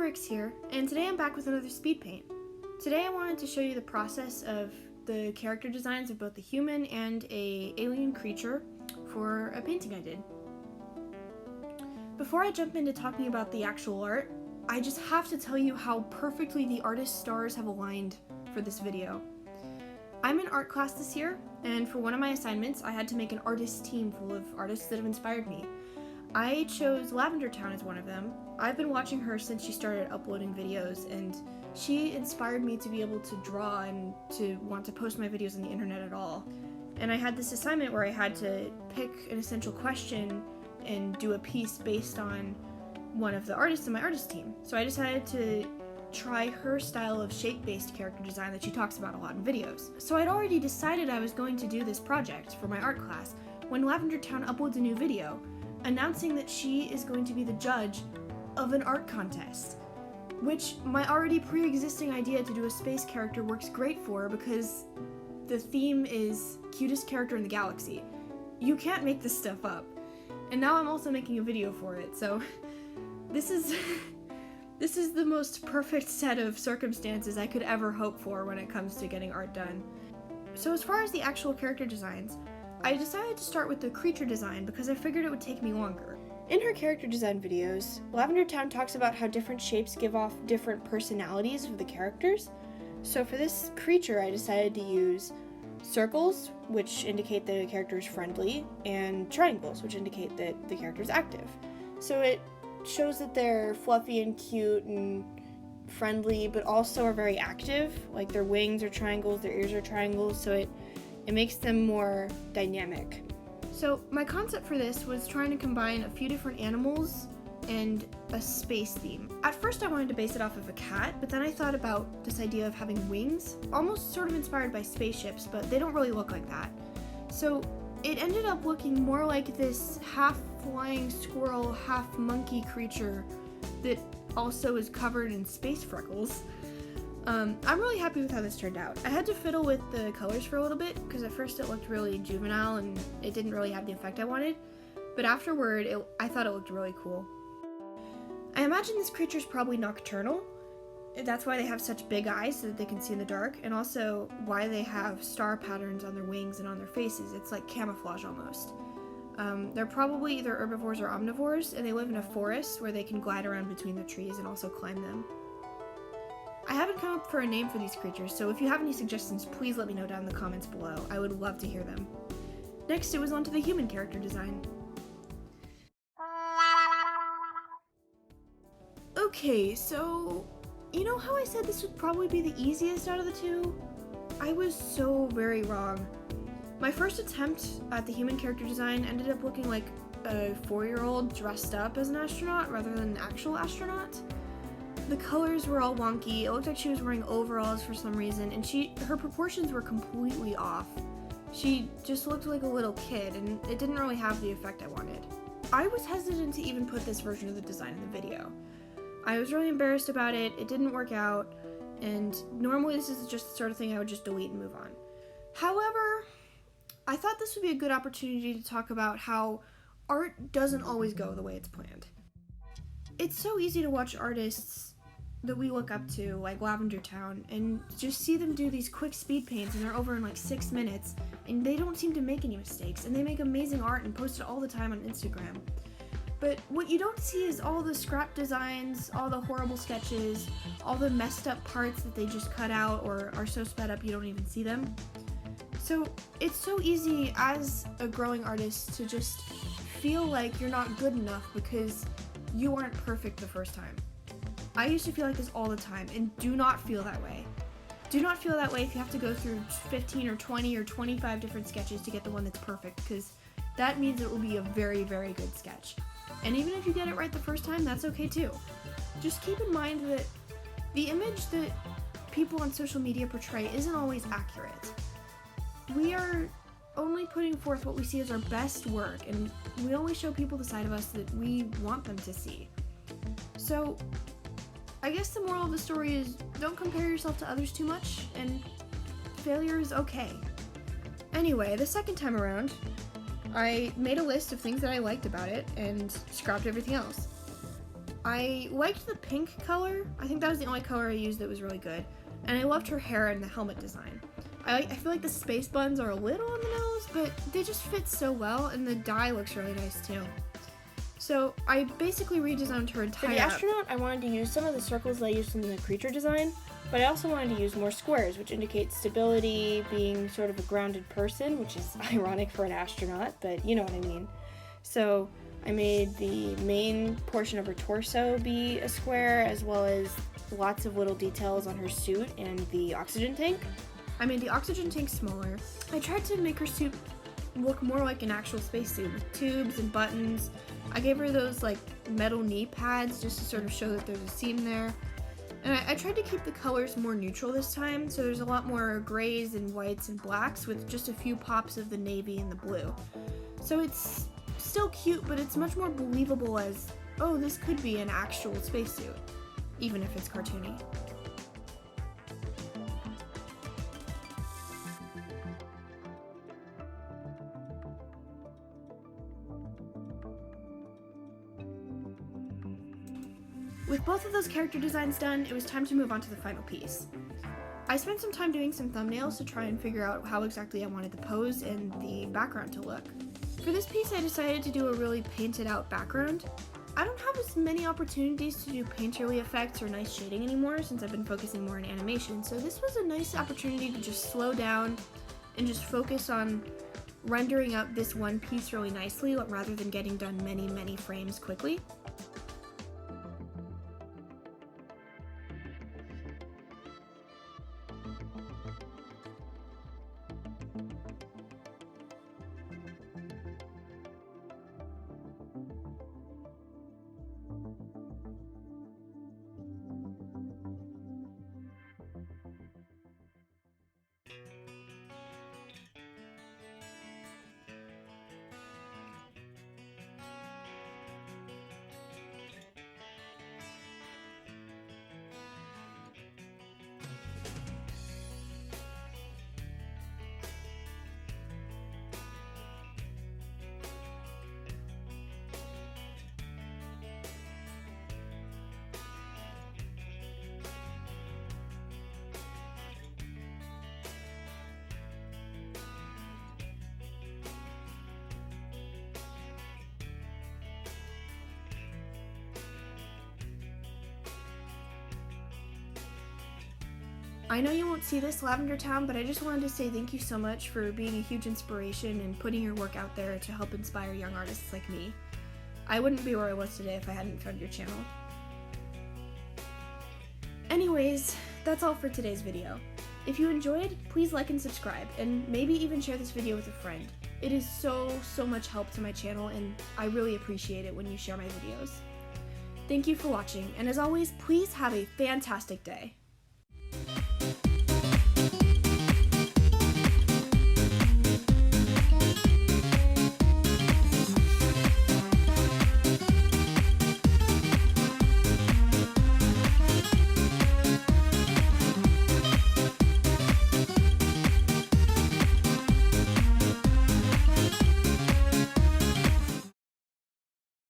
Evirix here, and today I'm back with another Speedpaint. Today I wanted to show you the process of the character designs of both the human and a alien creature for a painting I did. Before I jump into talking about the actual art, I just have to tell you how perfectly the artist's stars have aligned for this video. I'm in art class this year, and for one of my assignments I had to make an artist team full of artists that have inspired me. I chose Lavendertowne as one of them. I've been watching her since she started uploading videos, and she inspired me to be able to draw and to want to post my videos on the internet at all. And I had this assignment where I had to pick an essential question and do a piece based on one of the artists in my artist team. So I decided to try her style of shape-based character design that she talks about a lot in videos. So I'd already decided I was going to do this project for my art class when Lavendertowne uploads a new video announcing that she is going to be the judge of an art contest, which my already pre-existing idea to do a space character works great for because the theme is cutest character in the galaxy. You can't make this stuff up. And now I'm also making a video for it, so this is the most perfect set of circumstances I could ever hope for when it comes to getting art done. So as far as the actual character designs, I decided to start with the creature design because I figured it would take me longer. In her character design videos, Lavendertowne talks about how different shapes give off different personalities of the characters. So for this creature, I decided to use circles, which indicate the character is friendly, and triangles, which indicate that the character is active. So it shows that they're fluffy and cute and friendly, but also are very active. Like their wings are triangles, their ears are triangles, so it makes them more dynamic. So my concept for this was trying to combine a few different animals and a space theme. At first I wanted to base it off of a cat, but then I thought about this idea of having wings, almost sort of inspired by spaceships, but they don't really look like that. So it ended up looking more like this half flying squirrel, half monkey creature that also is covered in space freckles. I'm really happy with how this turned out. I had to fiddle with the colors for a little bit because at first it looked really juvenile and it didn't really have the effect I wanted, but afterward I thought it looked really cool. I imagine this creature's probably nocturnal. That's why they have such big eyes so that they can see in the dark, and also why they have star patterns on their wings and on their faces. It's like camouflage almost. They're probably either herbivores or omnivores, and they live in a forest where they can glide around between the trees and also climb them. I haven't come up for a name for these creatures, so if you have any suggestions, please let me know down in the comments below. I would love to hear them. Next, it was on to the human character design. Okay, so you know how I said this would probably be the easiest out of the two? I was so very wrong. My first attempt at the human character design ended up looking like a 4-year-old dressed up as an astronaut rather than an actual astronaut. The colors were all wonky, it looked like she was wearing overalls for some reason, and her proportions were completely off. She just looked like a little kid, and it didn't really have the effect I wanted. I was hesitant to even put this version of the design in the video. I was really embarrassed about it, it didn't work out, and normally this is just the sort of thing I would just delete and move on. However, I thought this would be a good opportunity to talk about how art doesn't always go the way it's planned. It's so easy to watch artists that we look up to, like Lavendertowne, and just see them do these quick speed paints and they're over in like 6 minutes, and they don't seem to make any mistakes, and they make amazing art and post it all the time on Instagram. But what you don't see is all the scrap designs, all the horrible sketches, all the messed up parts that they just cut out or are so sped up you don't even see them. So it's so easy as a growing artist to just feel like you're not good enough because you aren't perfect the first time. I used to feel like this all the time, and do not feel that way. Do not feel that way if you have to go through 15 or 20 or 25 different sketches to get the one that's perfect, because that means it will be a very, very good sketch. And even if you get it right the first time, that's okay too. Just keep in mind that the image that people on social media portray isn't always accurate. We are only putting forth what we see as our best work, and we only show people the side of us that we want them to see. So I guess the moral of the story is don't compare yourself to others too much, and failure is okay. Anyway, the second time around, I made a list of things that I liked about it and scrapped everything else. I liked the pink color. I think that was the only color I used that was really good. And I loved her hair and the helmet design. I feel like the space buns are a little on the nose, but they just fit so well, and the dye looks really nice too. So I basically redesigned her entire... For the astronaut, I wanted to use some of the circles that I used in the creature design, but I also wanted to use more squares, which indicates stability, being sort of a grounded person, which is ironic for an astronaut, but you know what I mean. So I made the main portion of her torso be a square, as well as lots of little details on her suit and the oxygen tank. I made the oxygen tank smaller. I tried to make her suit look more like an actual spacesuit with tubes and buttons. I gave her those like metal knee pads just to sort of show that there's a seam there. And I tried to keep the colors more neutral this time, so there's a lot more grays and whites and blacks with just a few pops of the navy and the blue. So it's still cute, but it's much more believable as, oh, this could be an actual spacesuit, even if it's cartoony. With both of those character designs done, it was time to move on to the final piece. I spent some time doing some thumbnails to try and figure out how exactly I wanted the pose and the background to look. For this piece, I decided to do a really painted out background. I don't have as many opportunities to do painterly effects or nice shading anymore since I've been focusing more on animation, so this was a nice opportunity to just slow down and just focus on rendering up this one piece really nicely rather than getting done many frames quickly. I know you won't see this, Lavendertowne, but I just wanted to say thank you so much for being a huge inspiration and putting your work out there to help inspire young artists like me. I wouldn't be where I was today if I hadn't found your channel. Anyways, that's all for today's video. If you enjoyed, please like and subscribe, and maybe even share this video with a friend. It is so much help to my channel, and I really appreciate it when you share my videos. Thank you for watching, and as always, please have a fantastic day.